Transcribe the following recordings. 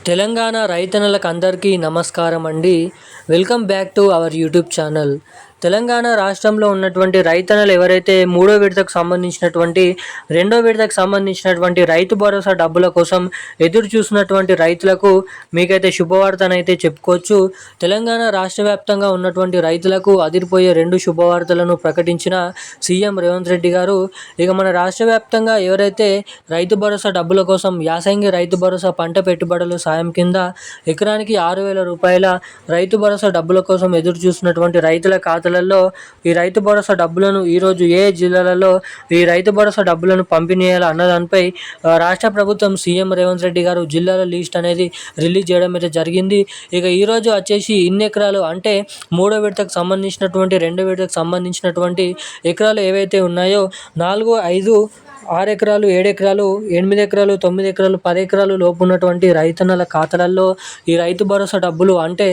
తెలంగాణ రైతన్నలకు అందరికీ నమస్కారం అండి. Welcome back to our YouTube channel. Telangana రాష్ట్రంలో ఉన్నటువంటి రైతన్నలు ఎవరైతే మూడో విడతకు సంబంధించినటువంటి రెండో విడతకు సంబంధించినటువంటి రైతు భరోసా డబ్బుల కోసం ఎదురు చూసినటువంటి రైతులకు మీకైతే శుభవార్తనైతే చెప్పుకోవచ్చు. తెలంగాణ రాష్ట్ర వ్యాప్తంగా ఉన్నటువంటి రైతులకు అదిరిపోయే రెండు శుభవార్తలను ప్రకటించిన సీఎం రేవంత్ రెడ్డి గారు. ఇక మన రాష్ట్ర వ్యాప్తంగా ఎవరైతే రైతు భరోసా డబ్బుల కోసం యాసంగి రైతు భరోసా పంట పెట్టుబడుల సాయం కింద ఎకరానికి 6,000 రూపాయల రైతు భరోసా డబ్బుల కోసం ఎదురు చూసినటువంటి రైతుల ఖాతాలలో ఈ రైతు భరోసా డబ్బులను ఈరోజు ఏ జిల్లాలలో ఈ రైతు భరోసా డబ్బులను పంపిణీ చేయాలి అన్నదానిపై రాష్ట్ర ప్రభుత్వం సీఎం రేవంత్ రెడ్డి గారు జిల్లాల లిస్ట్ అనేది రిలీజ్ చేయడం అయితే జరిగింది. ఇక ఈరోజు వచ్చేసి ఇన్ని ఎకరాలు అంటే మూడో విడతకు సంబంధించినటువంటి రెండో విడతకు సంబంధించినటువంటి ఎకరాలు ఏవైతే ఉన్నాయో 4, 5, 6 ఎకరాలు, 7 ఎకరాలు, 8 ఎకరాలు, 9 ఎకరాలు, 10 ఎకరాలు లోపు ఉన్నటువంటి రైతన్నల ఖాతాలలో ఈ రైతు భరోసా డబ్బులు అంటే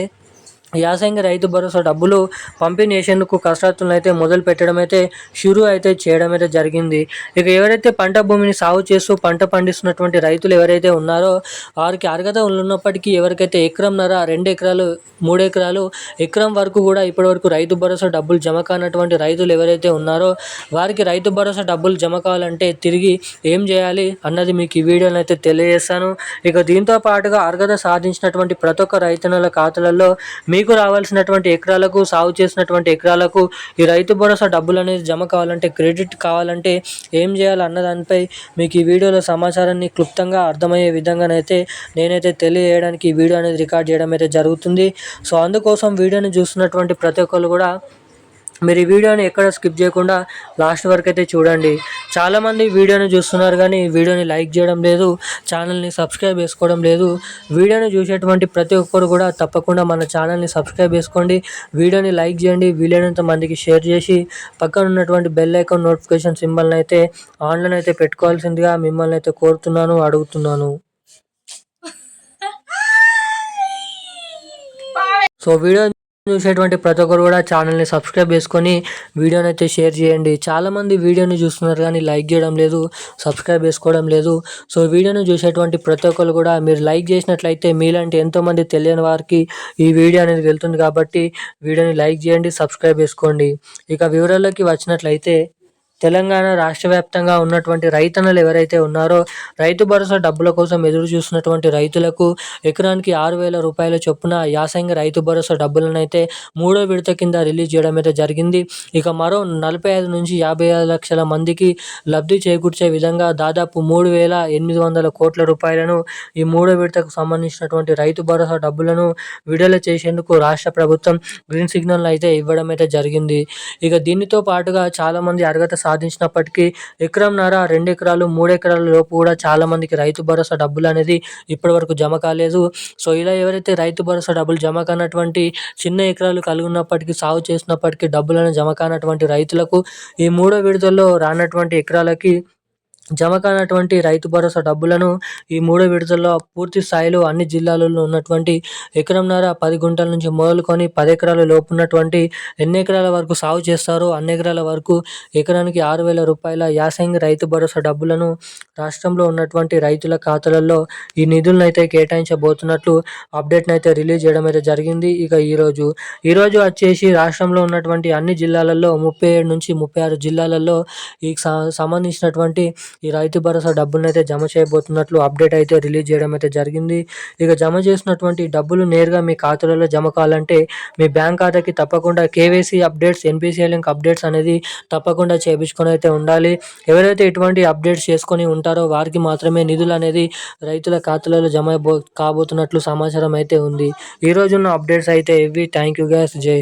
యాసంగి రైతు భరోసా డబ్బులు పంపిణీ చేసేందుకు కసరత్తులను అయితే మొదలు పెట్టడం అయితే షురూ అయితే చేయడం అయితే జరిగింది. ఇక ఎవరైతే పంట భూమిని సాగు చేస్తూ పంట పండిస్తున్నటువంటి రైతులు ఎవరైతే ఉన్నారో వారికి అర్హత ఉన్నప్పటికీ ఎవరికైతే ఎకరంన్నర, 2 ఎకరాలు, 3 ఎకరాలు, ఎకరం వరకు కూడా ఇప్పటివరకు రైతు భరోసా డబ్బులు జమ కానటువంటి రైతులు ఎవరైతే ఉన్నారో వారికి రైతు భరోసా డబ్బులు జమ కావాలంటే తిరిగి ఏం చేయాలి అన్నది మీకు ఈ వీడియోని అయితే తెలియజేస్తాను. ఇక దీంతో పాటుగా అర్హత సాధించినటువంటి ప్రతి ఒక్క రైతన్నల ఖాతాలలో మీకు రావాల్సినటువంటి ఎకరాలకు, సాగు చేసినటువంటి ఎకరాలకు ఈ రైతు భరోసా డబ్బులు అనేది జమ కావాలంటే, క్రెడిట్ కావాలంటే ఏం చేయాలి అన్నదానిపై మీకు ఈ వీడియోలో సమాచారాన్ని క్లుప్తంగా అర్థమయ్యే విధంగానైతే నేనైతే తెలియజేయడానికి ఈ వీడియో అనేది రికార్డ్ చేయడం అయితే జరుగుతుంది. సో అందుకోసం వీడియోని చూస్తున్నటువంటి ప్రతి ఒక్కరు కూడా మీరు ఈ వీడియోని ఎక్కడ స్కిప్ చేయకుండా లాస్ట్ వరకు అయితే చూడండి. చాలామంది వీడియోని చూస్తున్నారు కానీ వీడియోని లైక్ చేయడం లేదు, ఛానల్ని సబ్స్క్రైబ్ చేసుకోవడం లేదు. వీడియోని చూసేటువంటి ప్రతి ఒక్కరు కూడా తప్పకుండా మన ఛానల్ని సబ్స్క్రైబ్ చేసుకోండి, వీడియోని లైక్ చేయండి, వీలైనంత మందికి షేర్ చేసి పక్కన ఉన్నటువంటి బెల్ ఐకాన్ నోటిఫికేషన్ సింబల్ని అయితే ఆన్లైన్ అయితే పెట్టుకోవాల్సిందిగా మిమ్మల్ని అయితే కోరుతున్నాను, అడుగుతున్నాను. సో వీడియో చూసేటువంటి ప్రతి ఒక్కరు కూడా ఛానల్ని సబ్స్క్రైబ్ చేసుకొని వీడియోని అయితే షేర్ చేయండి. చాలామంది వీడియోని చూస్తున్నారు కానీ లైక్ చేయడం లేదు, సబ్స్క్రైబ్ చేసుకోవడం లేదు. సో వీడియోని చూసేటువంటి ప్రతి ఒక్కరు కూడా మీరు లైక్ చేసినట్లయితే మీలాంటి ఎంతోమంది తెలియని వారికి ఈ వీడియో అనేది వెళ్తుంది కాబట్టి వీడియోని లైక్ చేయండి, సబ్స్క్రైబ్ చేసుకోండి. ఇక వివరాల్లోకి వచ్చినట్లయితే తెలంగాణ రాష్ట్ర వ్యాప్తంగా ఉన్నటువంటి రైతన్నలు ఎవరైతే ఉన్నారో రైతు భరోసా డబ్బుల కోసం ఎదురు చూసినటువంటి రైతులకు ఎకరానికి 6,000 రూపాయల చొప్పున యాసంగి రైతు భరోసా డబ్బులను అయితే మూడో విడత కింద రిలీజ్ చేయడం అయితే జరిగింది. ఇక మరో 45 నుంచి 55 లక్షల మందికి లబ్ధి చేకూర్చే విధంగా దాదాపు 3,800 కోట్ల రూపాయలను ఈ మూడో విడతకు సంబంధించినటువంటి రైతు భరోసా డబ్బులను విడుదల చేసేందుకు రాష్ట్ర ప్రభుత్వం గ్రీన్ సిగ్నల్ అయితే ఇవ్వడం అయితే జరిగింది. ఇక దీనితో పాటుగా చాలామంది అర్హత సాధించినప్పటికీ ఎకరంన్నర, 2 ఎకరాలు, 3 ఎకరాల లోపు కూడా చాలా మందికి రైతు భరోసా డబ్బులు అనేది ఇప్పటి వరకు జమ కాలేదు. సో ఇలా ఎవరైతే రైతు భరోసా డబ్బులు జమ కానటువంటి చిన్న ఎకరాలు కలిగి ఉన్నప్పటికీ, సాగు చేసినప్పటికీ డబ్బులను జమ కానటువంటి రైతులకు ఈ మూడో విడతల్లో రానటువంటి ఎకరాలకి జమ కానటువంటి రైతు భరోసా డబ్బులను ఈ మూడో విడతల్లో పూర్తి స్థాయిలో అన్ని జిల్లాలలో ఉన్నటువంటి ఎకరంన్నర, 10 గుంటల నుంచి మొదలుకొని 10 ఎకరాల లోపు ఉన్నటువంటి ఎన్ని ఎకరాల వరకు సాగు చేస్తారో అన్ని ఎకరాల వరకు ఎకరానికి 6,000 రూపాయల యాసంగి రైతు భరోసా డబ్బులను రాష్ట్రంలో ఉన్నటువంటి రైతుల ఖాతాలలో ఈ నిధులను అయితే కేటాయించబోతున్నట్లు అప్డేట్ని అయితే రిలీజ్ చేయడం అయితే జరిగింది. ఇక ఈరోజు వచ్చేసి రాష్ట్రంలో ఉన్నటువంటి అన్ని జిల్లాలలో 37 నుంచి 36 జిల్లాలలో ఈ సంబంధించినటువంటి ఈ రైతు భరోసా డబ్బులను అయితే జమ చేయబోతున్నట్లు అప్డేట్ అయితే రిలీజ్ చేయడం అయితే జరిగింది. ఇక జమ చేసినటువంటి డబ్బులు నేరుగా మీ ఖాతాలలో జమ కావాలంటే మీ బ్యాంక్ ఖాతాకి తప్పకుండా KYC updates, NPCI link updates అనేది తప్పకుండా చేయించుకొని అయితే ఉండాలి. ఎవరైతే ఇటువంటి అప్డేట్స్ చేసుకొని ఉంటారో వారికి మాత్రమే నిధులు అనేది రైతుల ఖాతాలలో జమ కాబోతున్నట్లు సమాచారం అయితే ఉంది. ఈ రోజున్న అప్డేట్స్ అయితే ఇవి. Thank you guys. జై